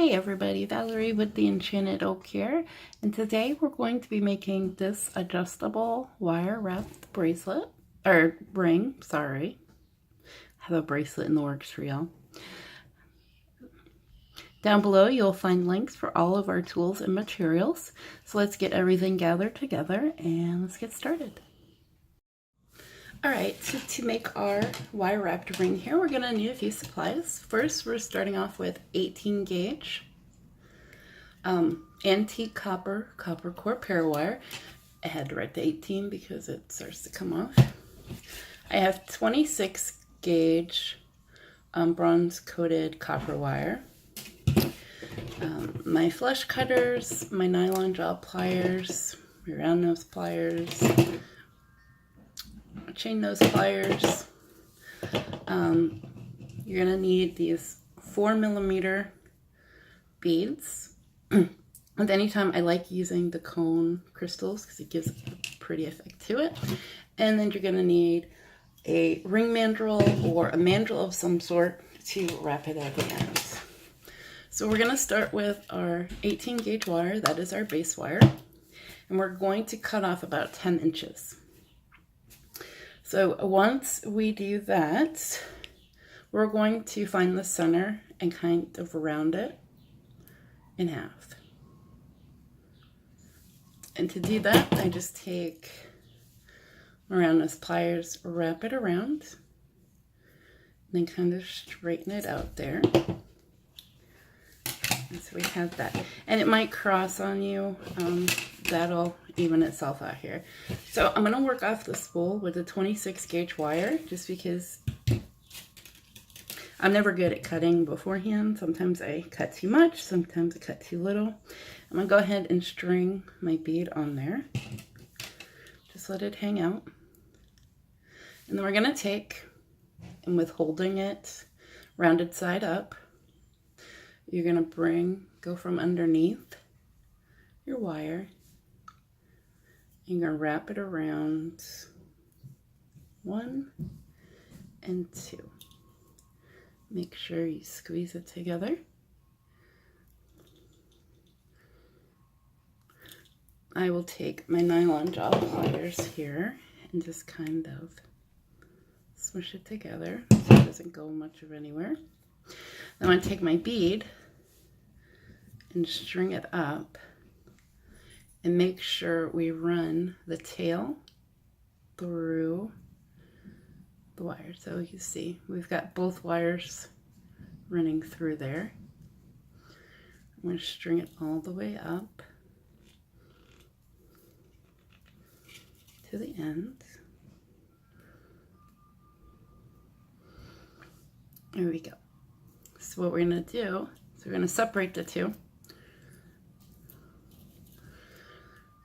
Hey everybody, Valerie with the Enchanted Oak here, and today we're going to be making this adjustable wire wrapped bracelet, or ring, sorry. I have a bracelet in the works for y'all. Down below you'll find links for all of our tools and materials, so let's get everything gathered together and let's get started. Alright, so to make our wire wrapped ring here, we're going to need a few supplies. First, we're starting off with 18 gauge antique copper core parawire. I had to write the 18 because it starts to come off. I have 26 gauge bronze coated copper wire. My flush cutters, my nylon jaw pliers, my round nose pliers, chain nose pliers. You're gonna need these 4mm beads. And anytime I like using the cone crystals because it gives a pretty effect to it. And then you're gonna need a ring mandrel or a mandrel of some sort to wrap it at the end. So we're gonna start with our 18 gauge wire. That is our base wire. And we're going to cut off about 10 inches. So once we do that, we're going to find the center and kind of round it in half. And to do that, I just take my round nose pliers, wrap it around, and then kind of straighten it out there. And so we have that. And it might cross on you. That'll even itself out here. So I'm going to work off the spool with a 26 gauge wire just because I'm never good at cutting beforehand. Sometimes I cut too much, sometimes I cut too little. I'm going to go ahead and string my bead on there. Just let it hang out. And then we're going to take, and with holding it rounded side up, you're going to go from underneath your wire. You're going to wrap it around 1 and 2. Make sure you squeeze it together. I will take my nylon jaw pliers here and just kind of smush it together so it doesn't go much of anywhere. Then I'm going to take my bead and string it up and make sure we run the tail through the wire. So you see we've got both wires running through there. I'm going to string it all the way up to the end. There we go. So what we're going to do is we're going to separate the two.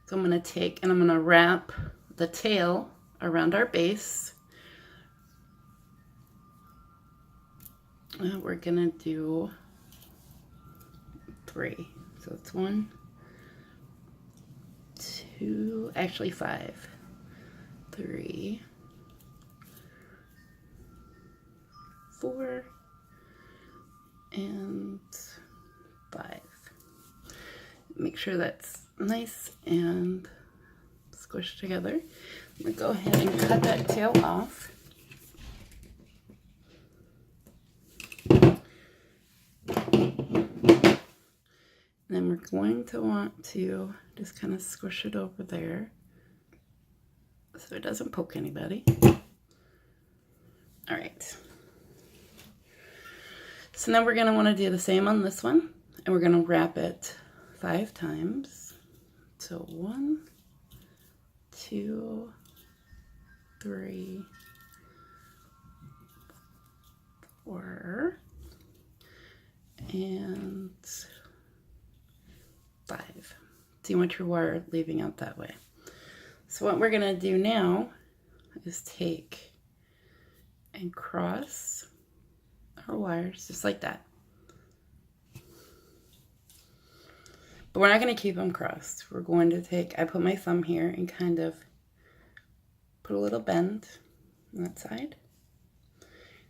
So I'm going to take and I'm going to wrap the tail around our base. We're going to do 3. So it's 1, 2, actually 5, 3, 4, and 5. Make sure that's nice and squished together. I'm going to go ahead and cut that tail off. And then we're going to want to just kind of squish it over there so it doesn't poke anybody. All right. So now we're going to want to do the same on this one, and we're going to wrap it 5 times. So 1, 2, 3, 4, and 5. So you want your wire leaving out that way. So what we're going to do now is take and cross our wires just like that. But we're not going to keep them crossed. We're going to take, I put my thumb here and kind of put a little bend on that side.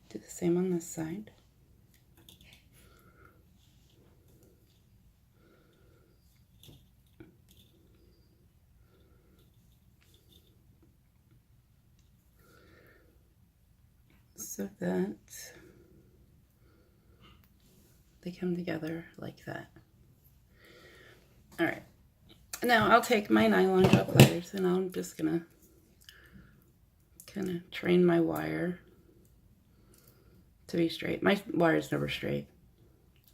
Do the same on this side. so that they come together like that. All right, now I'll take my nylon gel pliers and I'm just gonna kind of train my wire to be straight. My wire is never straight.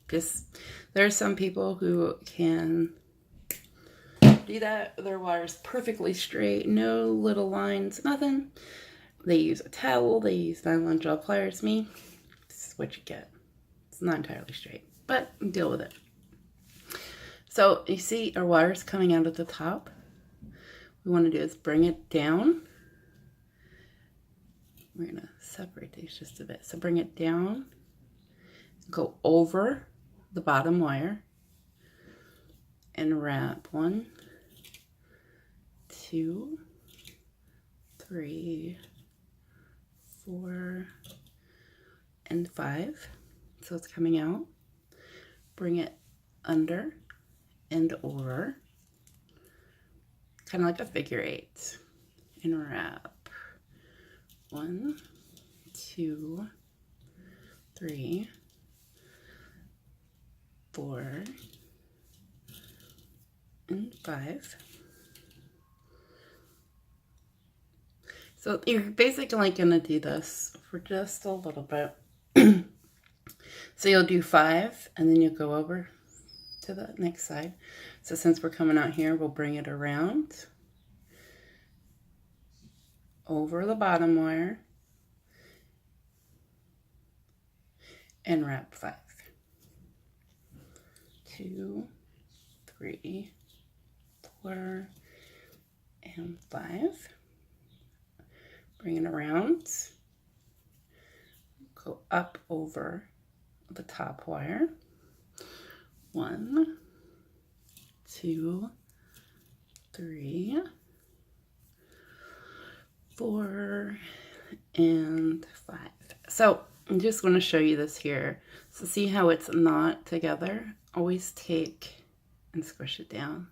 Just, there are some people who can do that. Their wire is perfectly straight, no little lines, nothing. They use a towel, they use nylon gel pliers. Me, this is what you get. It's not entirely straight, but deal with it. So you see our wire's coming out at the top. What we want to do is bring it down. We're going to separate these just a bit. So bring it down, go over the bottom wire, and wrap 1, 2, 3, 4, and 5. So it's coming out. Bring it under and over, kind of like a figure 8, and wrap 1, 2, 3, 4, and 5. So you're basically going to do this for just a little bit. So you'll do 5 and then you'll go over to the next side. So since we're coming out here, we'll bring it around over the bottom wire and wrap 5. 2, 3, 4, and 5. Bring it around, go up over the top wire. 1, 2, 3, 4, and 5. So I'm just going to show you this here. So see how it's not together? Always take and squish it down.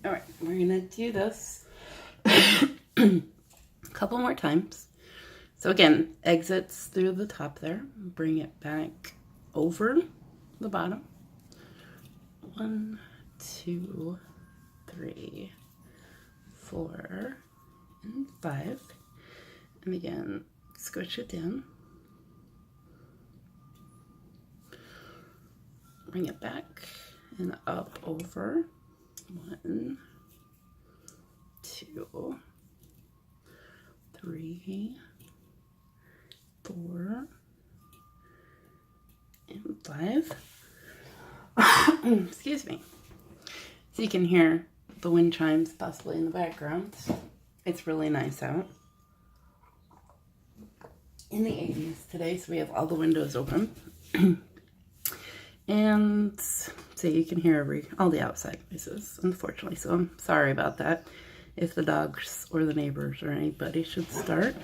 All right, we're gonna do this a couple more times. So again, exits through the top there, bring it back over the bottom. 1, 2, 3, 4, and 5. And again, squish it down. Bring it back and up over. 1, 2, 3, 4, and 5. Excuse me. So you can hear the wind chimes possibly in the background. It's really nice out. In the 80s today, so we have all the windows open. And so you can hear all the outside noises, unfortunately. So I'm sorry about that. If the dogs or the neighbors or anybody should start.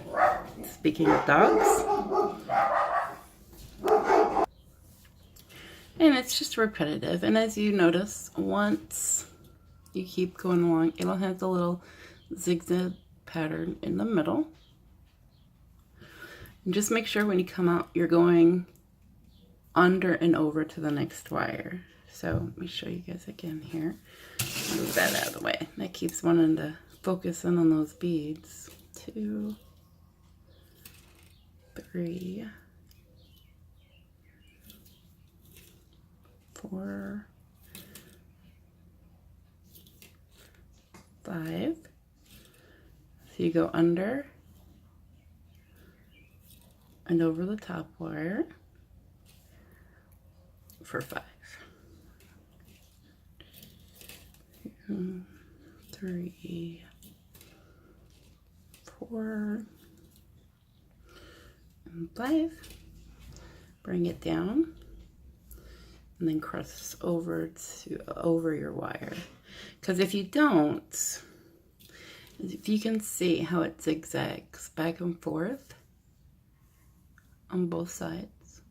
Speaking of dogs. And it's just repetitive. And as you notice, once you keep going along, it'll have the little zigzag pattern in the middle. And just make sure when you come out, you're going under and over to the next wire. So let me show you guys again here. Move that out of the way. That keeps wanting to focus in on those beads. 2, 3, 4, 5. So you go under and over the top wire for 5. 2, 3, 4, and 5. Bring it down and then cross over your wire. Because if you don't, if you can see how it zigzags back and forth on both sides.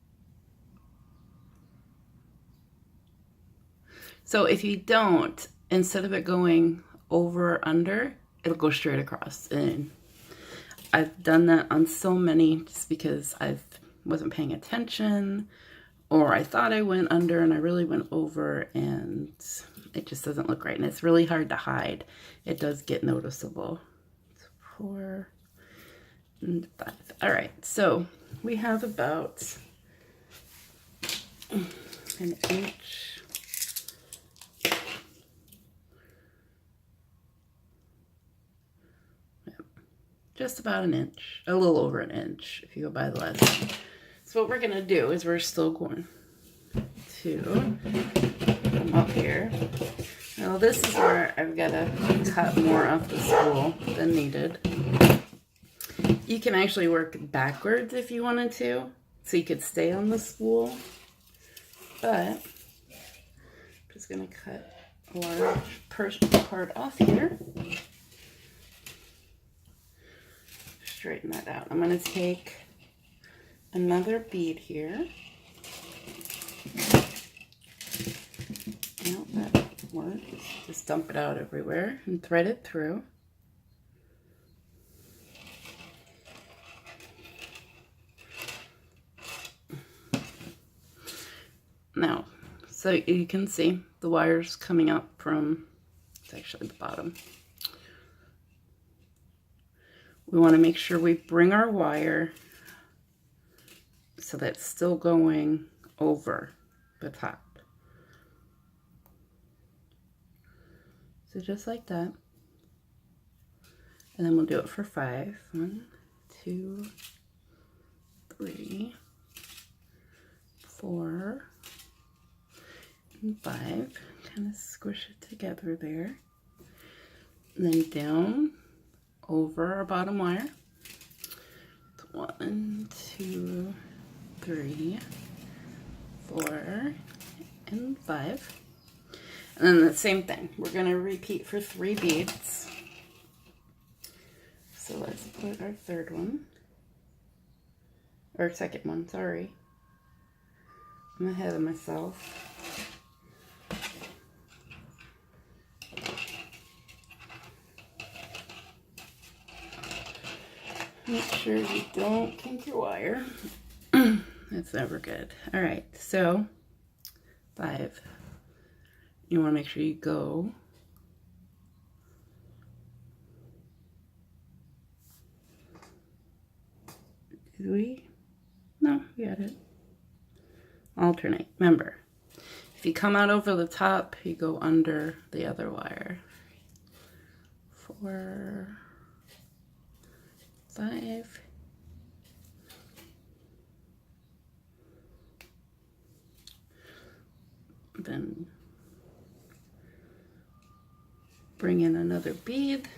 So if you don't, instead of it going over or under, it'll go straight across. And I've done that on so many just because I wasn't paying attention, or I thought I went under and I really went over, and it just doesn't look right. And it's really hard to hide. It does get noticeable. 4 and 5. All right, so we have about an inch. Just about an inch, a little over an inch if you go by the lesson. So what we're gonna do is we're still going to come up here. Now this is where I've got to cut more off the spool than needed. You can actually work backwards if you wanted to, so you could stay on the spool. But I'm just gonna cut a large part off here. Straighten that out. I'm gonna take another bead here. No, that works. Just dump it out everywhere and thread it through. Now, so you can see the wires coming up from, it's actually the bottom. We want to make sure we bring our wire so that's still going over the top. So just like that. And then we'll do it for 5. 1, 2, 3, 4, and 5. Kind of squish it together there. And then down over our bottom wire. 1, 2, 3, 4, and 5. And then the same thing. We're going to repeat for 3 beads. So let's put our third one. Or second one, sorry. I'm ahead of myself. Make sure you don't kink your wire. That's never good. All right, so 5. You want to make sure you go Did we? No, we got it. Alternate. Remember, if you come out over the top, you go under the other wire. 4, 5. Then bring in another bead.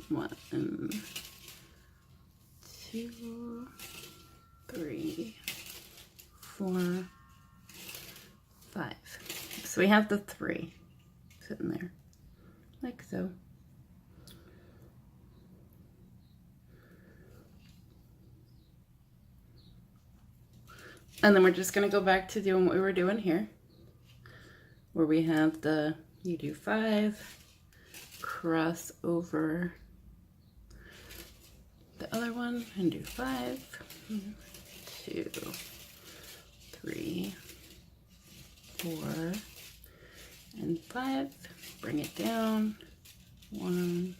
One, 2, 3, 4, 5. So we have the 3 sitting there, like so. And then we're just going to go back to doing what we were doing here, where we have the, you do 5, cross over the other one and do 5, 2, 3, 4, and 5. Bring it down. 1,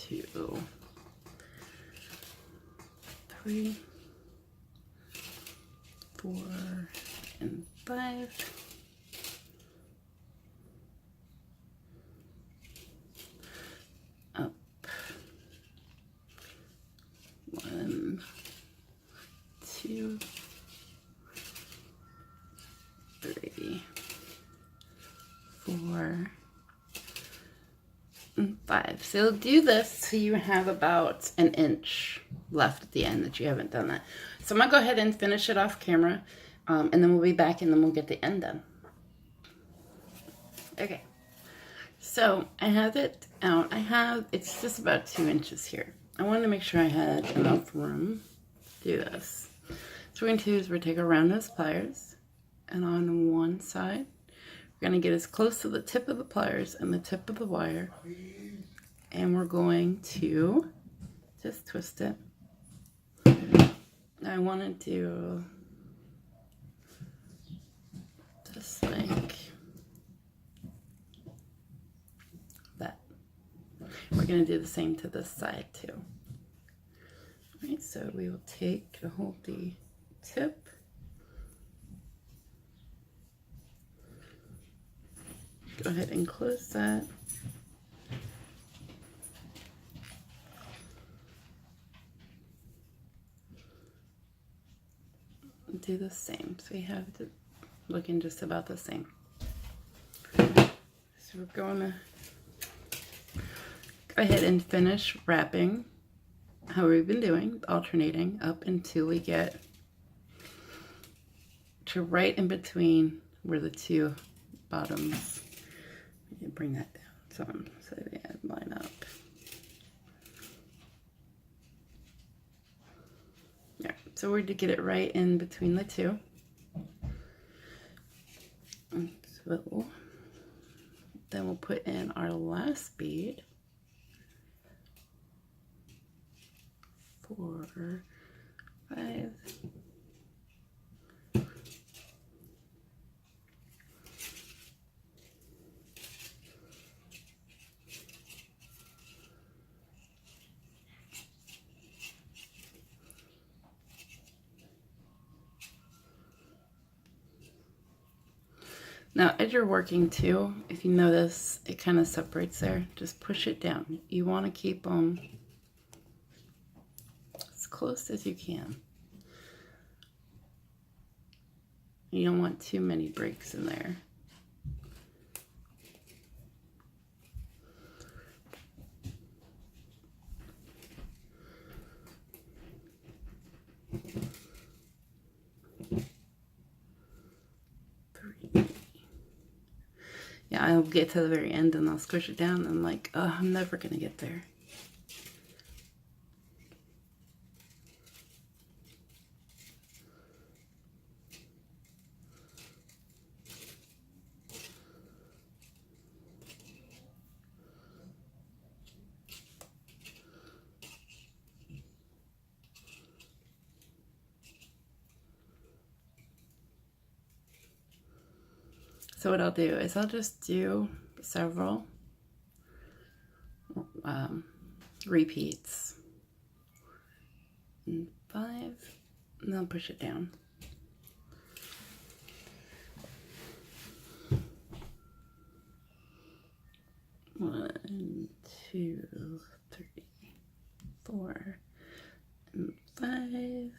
2, 3, 4, and 5. Up. 1, 2, 3, 4, and 5. So you'll do this so you have about an inch left at the end that you haven't done that. So I'm going to go ahead and finish it off camera, and then we'll be back and then we'll get the end done. Okay, so I have it out. It's just about 2 inches here. I wanted to make sure I had enough room to do this. So what we're going to do is we're going to take our round nose pliers, and on one side, we're going to get as close to the tip of the pliers and the tip of the wire, and we're going to just twist it. I want to do just like that. We're going to do the same to this side too. All right, so we will hold the tip. Go ahead and close that. Do the same. So we have it looking just about the same. So we're going to go ahead and finish wrapping how we've been doing, alternating up until we get to right in between where the two bottoms. Bring that down so they line up. Yeah, so we're to get it right in between the two. And so then we'll put in our last bead. 4, 5. Now, as you're working too, if you notice it kind of separates there, just push it down. You want to keep them as close as you can. You don't want too many breaks in there. Yeah, I'll get to the very end and I'll squish it down and I'm like, oh, I'm never going to get there. So what I'll do is I'll just do several repeats. And 5, and then push it down. One, 2, 3, 4, and 5.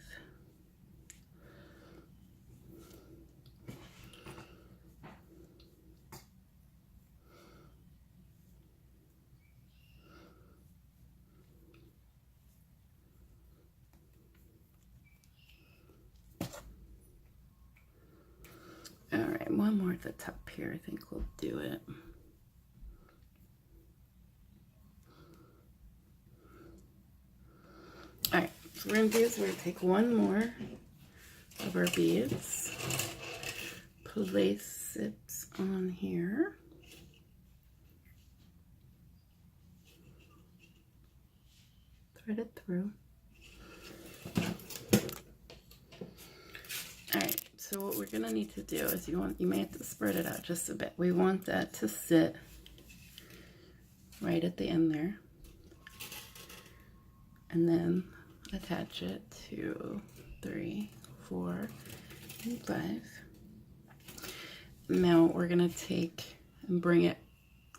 All right, one more at the top here. I think we'll do it. All right, so we're gonna do is we're gonna take one more of our beads, place it on here. Thread it through. All right, so what we're gonna need to do is you may have to spread it out just a bit. We want that to sit right at the end there. And then attach it to 3, 4, and 5. Now we're gonna take and bring it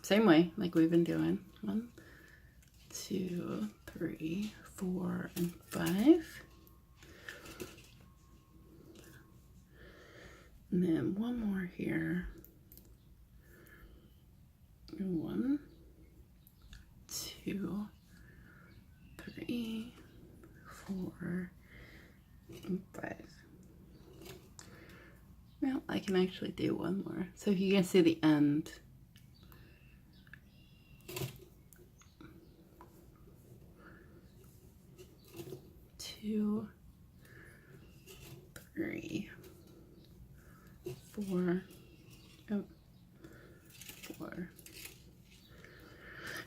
same way like we've been doing. 1, 2, 3, 4, and 5. And then one more here. And 1. 2, 3, 4, and 5. Well, I can actually do one more. So you can see the end. Two, 3, 4, oh, 4.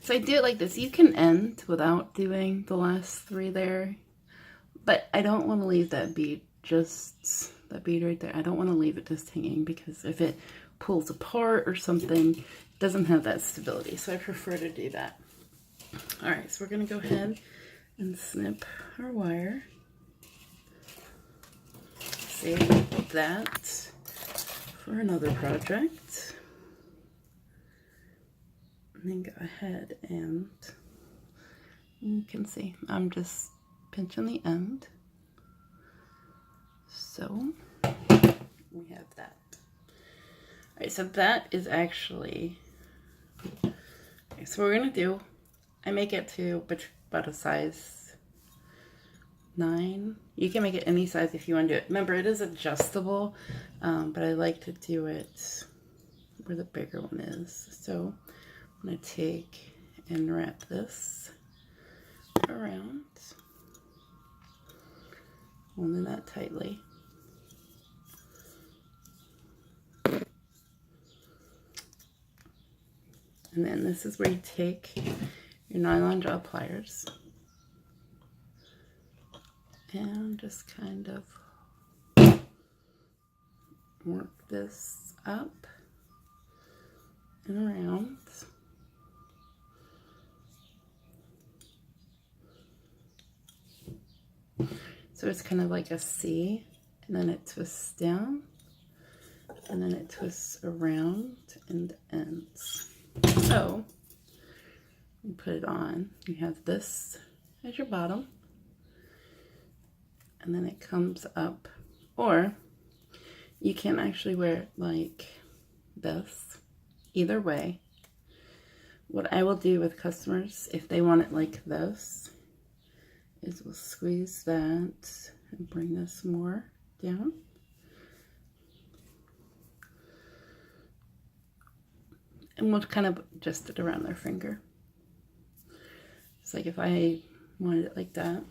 So I do it like this. You can end without doing the last 3 there, but I don't want to leave that bead right there. I don't want to leave it just hanging, because if it pulls apart or something, it doesn't have that stability. So I prefer to do that. All right, so we're going to go ahead and snip our wire. Save that for another project. And then go ahead and you can see I'm just pinching the end. So we have that. All right, so that is actually, okay, so what we're gonna do, I make it to about a size 9. You can make it any size if you want to do it. Remember, it is adjustable, but I like to do it where the bigger one is. So I'm going to take and wrap this around, holding that tightly. And then this is where you take your nylon gel pliers and just kind of work this up and around. So it's kind of like a C, and then it twists down, and then it twists around and ends. So you put it on, you have this as your bottom, and then it comes up, or you can actually wear it like this. Either way, what I will do with customers, if they want it like this, is we'll squeeze that and bring this more down. And we'll kind of adjust it around their finger. It's like if I wanted it like that,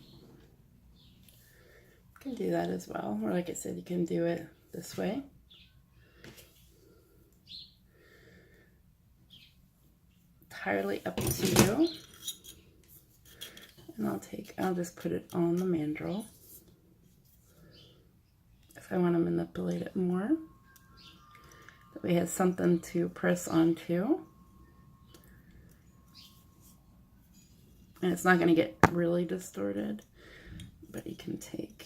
you can do that as well. Or like I said, you can do it this way. Entirely up to you. And I'll just put it on the mandrel if I want to manipulate it more. That way it has something to press onto. And it's not going to get really distorted, but you can take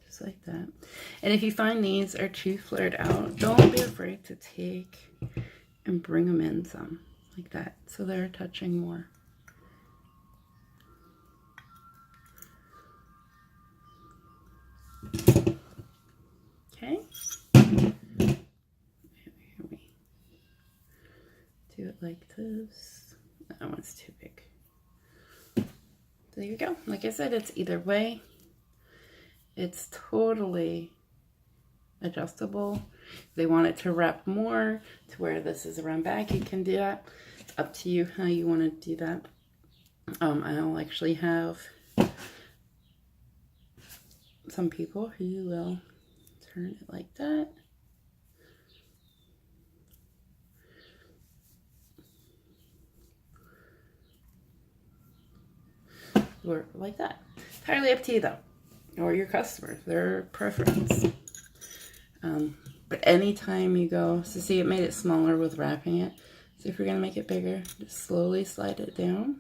just like that. And if you find these are too flared out, don't be afraid to take and bring them in some, like that, so they're touching more. Okay. Here we do it like this. That one's too big. There you go. Like I said, it's either way. It's totally adjustable. If they want it to wrap more to where this is around back, you can do that. It's up to you how you want to do that. I'll actually have some people who will turn it like that. Or like that. Entirely up to you though, or your customers, their preference. But anytime you go, so see, it made it smaller with wrapping it. So if you're gonna make it bigger, just slowly slide it down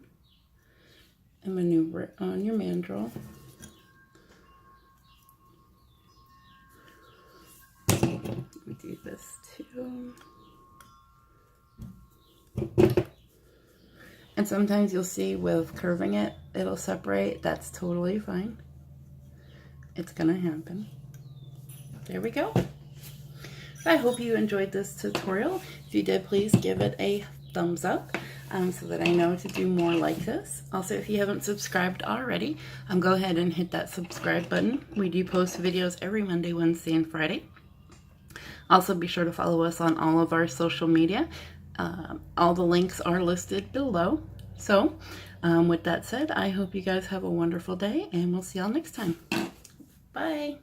and maneuver it on your mandrel. We do this too. And sometimes you'll see with curving it, it'll separate. That's totally fine. It's gonna happen. There we go. I hope you enjoyed this tutorial. If you did, please give it a thumbs up so that I know to do more like this. Also, if you haven't subscribed already, go ahead and hit that subscribe button. We do post videos every Monday, Wednesday, and Friday. Also, be sure to follow us on all of our social media. All the links are listed below. So, with that said, I hope you guys have a wonderful day, and we'll see y'all next time. Bye!